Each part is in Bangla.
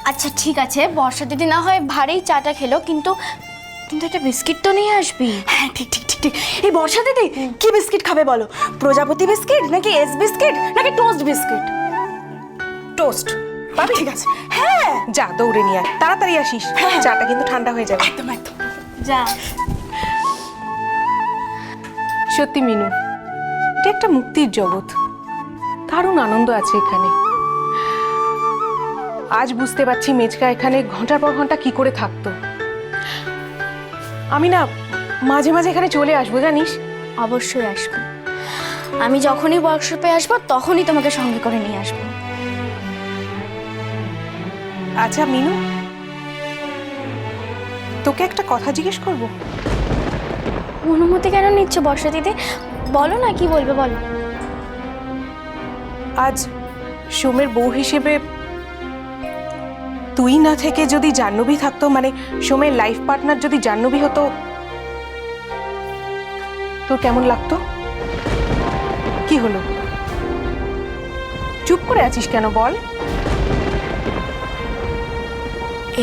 আচ্ছা ঠিক আছে, বর্ষা দিদি না হয় ভারী চাটা খেলো, কিন্তু কিন্তু একটা বিস্কিট তো নিয়ে আসবি। হ্যাঁ ঠিক ঠিক ঠিক ঠিক। এই বর্ষা দিদি কি বিস্কিট খাবে বলো? প্রজাপতি বিস্কিট নাকি এস বিস্কিট নাকি টোস্ট বিস্কিট? টোস্ট পাবি? ঠিক আছে। হ্যাঁ যা দৌড়ে নিয়ে আয়, তাড়াতাড়ি আসিস, চাটা কিন্তু ঠান্ডা হয়ে যাবে। একদম একদম। যা। সত্যি মিনু, এটা একটা মুক্তির জগৎ, দারুণ আনন্দ আছে এখানে। আজ বুঝতে পারছি মেজকা এখানে ঘন্টার পর ঘন্টা কি করে থাকতো। আমি না মাঝে মাঝে এখানে চলে আসবো জানিস। অবশ্যই আসবো, আমি যখনই ওয়ার্কশপে আসবো তখনই তোমাকে সঙ্গে করে নিয়ে আসবো। আচ্ছা মিনু, তোকে একটা কথা জিজ্ঞেস করবো। অনুমতি কেন নিচ্ছ বর্ষা দিদি? বলো না, কি বলবে বলো। আজ সোমের বউ হিসেবে তুই না থেকে যদি জাহ্নবী থাকতো, মানে সোমের লাইফ পার্টনার যদি জাহ্নবী হতো, তোর কেমন লাগতো? কি হলো, চুপ করে আছিস কেন বল?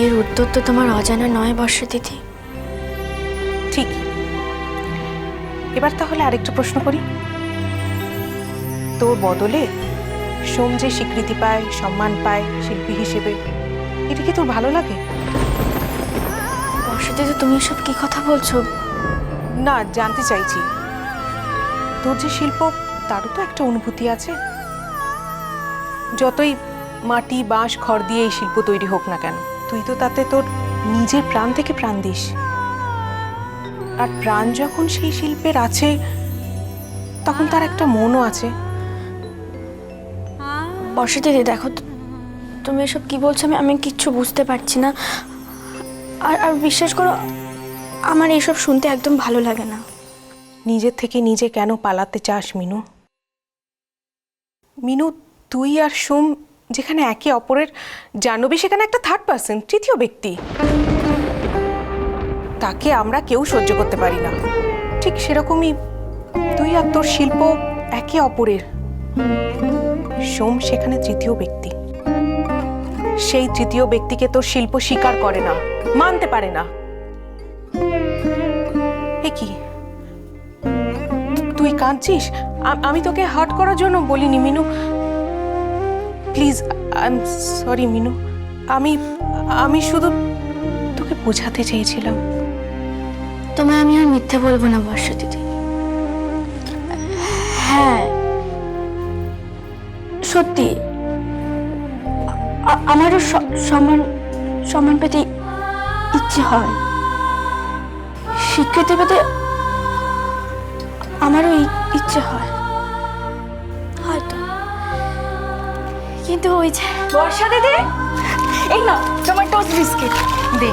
এর উত্তর তো তোমার অজানা নয় বর্ষা দিদি। ঠিক, এবার তাহলে আরেকটা প্রশ্ন করি। তোর বদলে সোম যে স্বীকৃতি পায়, সম্মান পায় শিল্পী হিসেবে, এটা কি তোর ভালো লাগে? বর্ষা দিদি তুমি এসব কি কথা বলছো? না, জানতে চাইছি, তোর যে শিল্প তারও তো একটা অনুভূতি আছে। যতই মাটি বাঁশ খড় দিয়ে এই শিল্প তৈরি হোক না কেন, তুই তো তাতে তোর নিজের প্রাণ থেকে প্রাণ দিস। আর প্রাণ যখন সেই শিল্পের আছে, তখন তার একটা মনও আছে। বর্ষা দিদি দেখো, তুমি এসব কি বলছো, আমি কিচ্ছু বুঝতে পারছি না। আর আর বিশ্বাস করো, আমার এইসব শুনতে একদম ভালো লাগে না। নিজের থেকে নিজে কেন পালাতে চাস মিনু? মিনু, তুই আর সোম যেখানে একে অপরের জাহ্নবী, সেখানে একটা থার্ড পার্সন, তৃতীয় ব্যক্তি, তাকে আমরা কেউ সহ্য করতে পারি না। ঠিক সেরকমই তুই আর তোর শিল্প একে অপরের। সোম সেখানে তৃতীয় ব্যক্তি, সেই তৃতীয় ব্যক্তিকে তোর শিল্প স্বীকার করে না, মানতে পারে না। এ কি, তুই কাঁদছিস? আমি তোকে হার্ট করার জন্য বলিনি Minu, please, I am sorry Minu. আমি শুধু তোকে বোঝাতে চেয়েছিলাম। তোমায় আমি আর মিথ্যে বলবো না বর্ষা দিদি। হ্যাঁ সত্যি, আমারও সম্মান সম্মান পেতে ইচ্ছে হয়, স্বীকৃতি পেতে আমারও ইচ্ছে হয় হয়তো, কিন্তু ওই যে বর্ষা দিদি এই না তোমার টোস্ট বিস্কিট দে।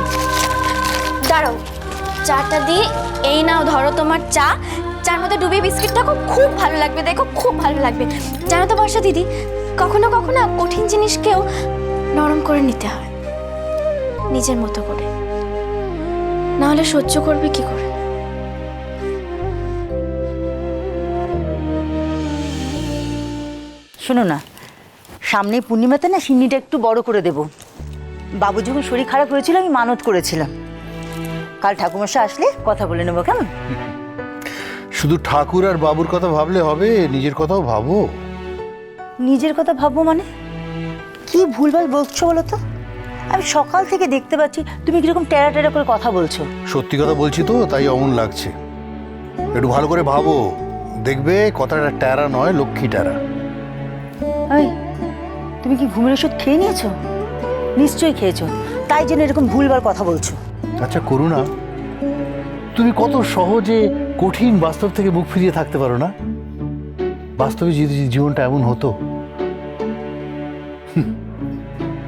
দাঁড়াও, চাটা দিই, এই নাও ধরো তোমার চা। চার মধ্যে ডুবিয়ে বিস্কিট থাকো, খুব ভালো লাগবে, দেখো খুব ভালো লাগবে। জানো তো বর্ষা দিদি, কখনো কখনো কঠিন জিনিসকেও নরম করে নিতে হয় নিজের মতো করে, না হলে সহ্য করবে কি করে? শোনো না, সামনে পূর্ণিমাতে না সিন্নিটা একটু বড় করে দেব। বাবু যখন শরীর খারাপ হয়েছিল আমি মানত করেছিলাম, কাল ঠাকুরমশাই আসলে কথা বলে নেবো, কেমন? শুধু ঠাকুর আর বাবুর কথা ভাবলে হবে, নিজের কথাও ভাবো। নিজের কথা ভাববো মানে? কি ভুলভাল বলছো বলো তো? আমি সকাল থেকে দেখতে পাচ্ছি তুমি কিরকম টেরা টেরা করে কথা বলছো। সত্যি কথা বলছি তো, তাই অমন লাগছে। একটু ভালো করে ভাবো, দেখবে কথাটা ট্যারা নয়, লক্ষ্মী ট্যারা। এই, তুমি কি ঘুমের ওষুধ খেয়ে নিয়েছো? নিশ্চয়ই খেয়েছো, তাই জন্য এরকম ভুলভাল কথা বলছো। আচ্ছা করুণা, তুমি কত সহজে কঠিন বাস্তব থেকে মুখ ফিরিয়ে থাকতে পারো না? বাস্তবে যদি জীবনটা এমন হতো।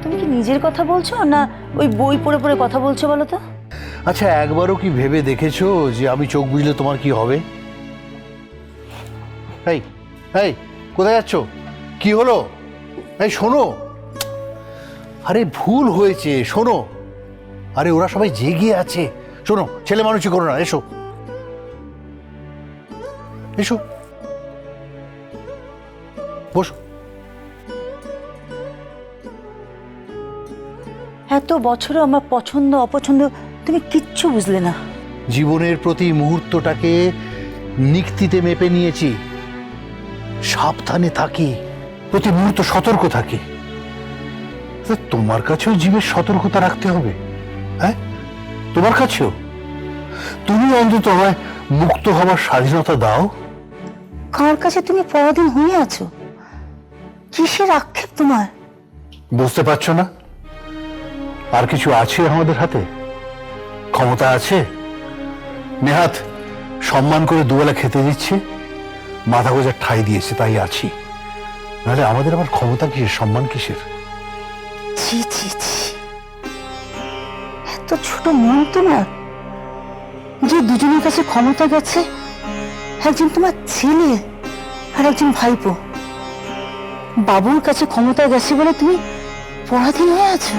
তুমি কি নিজের কথা বলছো না ওই বই পড়ে পড়ে কথা বলছো বলো তো? আচ্ছা একবারও কি ভেবে দেখেছো যে আমি চোখ বুঝলে তোমার কি হবে? এই এই, কোথায় যাচ্ছ? কি হলো? এই শোনো, আরে ভুল হয়েছে, শোনো। আরে ওরা সবাই জেগে আছে, শোনো, ছেলে মানুষই করো না, এসো এসো, বসো। এত বছরও আমার পছন্দ অপছন্দ তুমি কিচ্ছু বুঝলে না। জীবনের প্রতি মুহূর্তটাকে নিক্তিতে মেপে নিয়েছি। সাবধানে থাকি, প্রতি মুহূর্ত সতর্ক থাকি। তা তোমার কাছেও জীবের সতর্কতা রাখতে হবে। হ্যাঁ, তোমার কাছেও। তুমি অন্তত আমায় মুক্ত হওয়ার স্বাধীনতা দাও। কার কাছে তুমি পরাধীন হয়ে আছো? কিসের আক্ষেপ তোমার? বুঝতে পারছো না? আর কিছু আছে আমাদের হাতে? ক্ষমতা আছে? নেহাত সম্মান করে দুবেলা খেতে দিচ্ছে, মাথা গোজার ঠাঁই দিয়েছে, তাই আছি। নাহলে আমাদের আবার ক্ষমতা কিসের, সম্মান কিসের? ছি ছি ছি, এত ছোট মন তোমার, যে দুজনের কাছে ক্ষমতা গেছে, একজন তোমার ছেলে আর একজন ভাইপো। বাবুর কাছে ক্ষমতা গেছে বলে তুমি পরাধীন হয়ে আছো।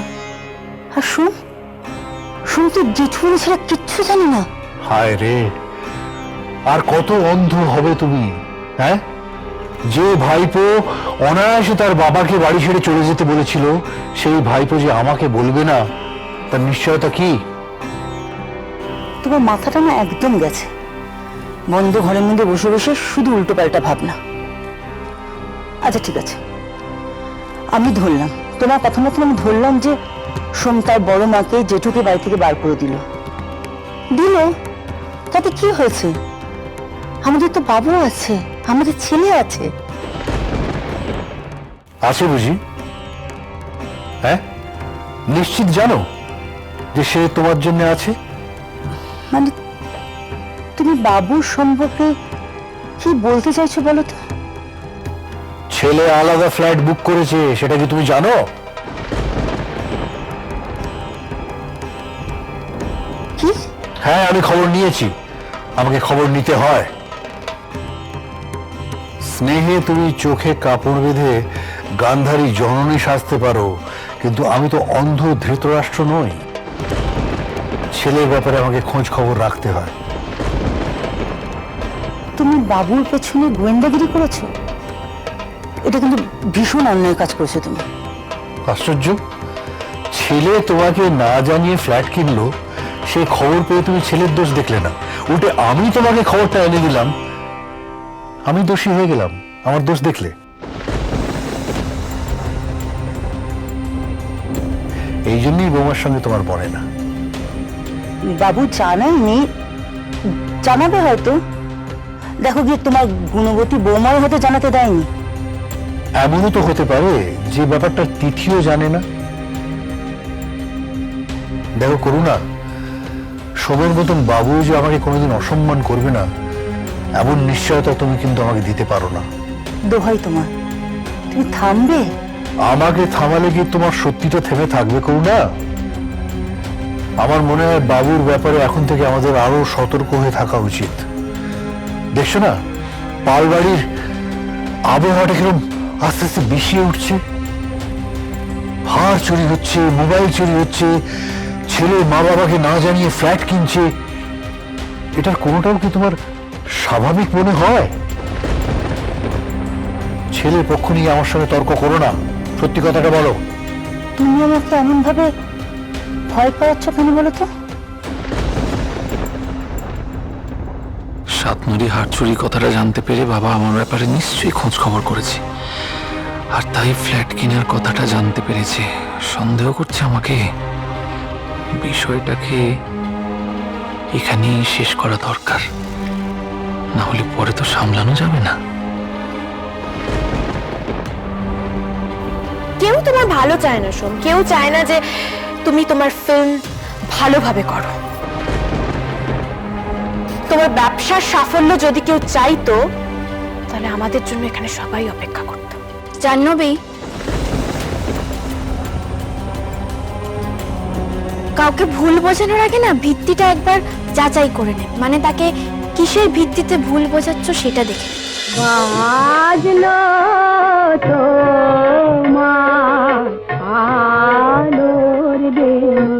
আর শুন তো জেঠুমনি ছাড়া কিচ্ছু জানি না। হায় রে, আর কত অন্ধ হবে তুমি? হ্যাঁ, যে ভাইপো অনায়াসে তার বাবাকে বাড়ি ছেড়ে চলে যেতে বলেছিল, সেই ভাইপো যে আমাকে বলবে না, তার নিশ্চয়তা কি? তোমার মাথাটা না একদম গেছে। বন্ধ ঘরের মধ্যে বসে বসে শুধু উল্টো পাল্টা ভাবনা। আচ্ছা ঠিক আছে, আমি ধরলাম, তোমার কথা মতন আমি ধরলাম যে সোম তার বড় মাকে জেঠুকে বাড়ি থেকে বার করে দিল। তাতে কি হয়েছে? আমাদের তো বাবু আছে, আমাদের ছেলে আছে। আছে বুঝি? হ্যাঁ, নিশ্চিত জানো যে সে তোমার জন্য আছে? মানে তুমি বাবুর সম্পর্কে কি বলতে চাইছো বলো তো? ছেলে আলাদা ফ্ল্যাট বুক করেছে, সেটা কি তুমি জানো? কি? হ্যাঁ, আমি খবর নিয়েছি, আমাকে খবর নিতে হয়। স্নেহে তুমি চোখে কাপড় বেঁধে গান্ধারী জননী সাজতে পারো, কিন্তু আমি তো অন্ধ ধৃতরাষ্ট্র নই। ছেলের ব্যাপারে আমাকে খোঁজ খবর রাখতে হয়। তুমি বাবুর পেছনে গোয়েন্দাগিরি করেছো, এটা কিন্তু ভীষণ অন্যায় কাজ করেছো তুমি। আশ্চর্য, ছেলে তোমাকে না জানিয়ে ফ্ল্যাট কিনলো, সে খবর পেয়ে তুমি ছেলের দোষ দেখলে না, উল্টে আমি তোমাকে খবরটা এনে দিলাম, আমি দোষী হয়ে গেলাম, আমার দোষ দেখলে। এই জন্যই বৌমার সঙ্গে তোমার বনে না। বাবু জানায়নি, জানাবে হয়তো। দেখো গিয়ে তোমার গুণবতী বৌমাও হয়তো জানাতে দেয়নি। এমনও তো হতে পারে যে ব্যাপারটা তিথিও জানে না। দেখো করুণা, সোমের মতন বাবু যে আমাকে কোনোদিন অসম্মান করবে না, এমন নিশ্চয়তা তুমি কিন্তু আমাকে দিতে পারো না। দোহাই তোমার, তুমি থামবে? আমাকে থামালে কি তোমার সত্যিটা থেমে থাকবে করুণা? আমার মনে হয় বাবুর ব্যাপারে এখন থেকে আমাদের আরো সতর্ক হয়ে থাকা উচিত। দেখছো না, পাল বাড়ির আবহাওয়াটা কিরকম আস্তে আস্তে বিষিয়ে উঠছে। হার চুরি হচ্ছে, মোবাইল চুরি হচ্ছে, ছেলে মা বাবাকে না জানিয়ে ফ্ল্যাট কিনছে। এটার কোনোটাও কি তোমার স্বাভাবিক মনে হয়? ছেলের পক্ষ নিয়ে আমার সঙ্গে তর্ক করো না, সত্যি কথাটা বলো। তুমি আমাকে এমন ভাবে ভয় পাচ্ছ কেন বলো তো? সাতনুরি হাট চুরি কথাটা জানতে পেরে বাবা আমার ব্যাপারে নিশ্চয়ই খোঁজ খবর করেছে, আর তাই ফ্ল্যাট কেনার কথাটা জানতে পেরেছে, সন্দেহ করছে আমাকে। বিষয়টাকে এখানেই শেষ করা দরকার, না হলে পরে তো সামলানো যাবে না। কেউ তোমার ভালো চায় না সোম, কেউ চায় না যে তুমি তোমার ফিল্ম ভালোভাবে করো। তোমার ব্যবসার সাফল্য যদি কেউ চাইতো, তাহলে আমাদের জন্য এখানে সবাই অপেক্ষা করত। জাহ্নবী, কাউকে ভুল বোঝানোর আগে না ভিত্তিটা একবার যাচাই করে নে, মানে তাকে কিসের ভিত্তিতে ভুল বোঝাচ্ছ সেটা দেখে। বাজলো তোমার আলোর বেল।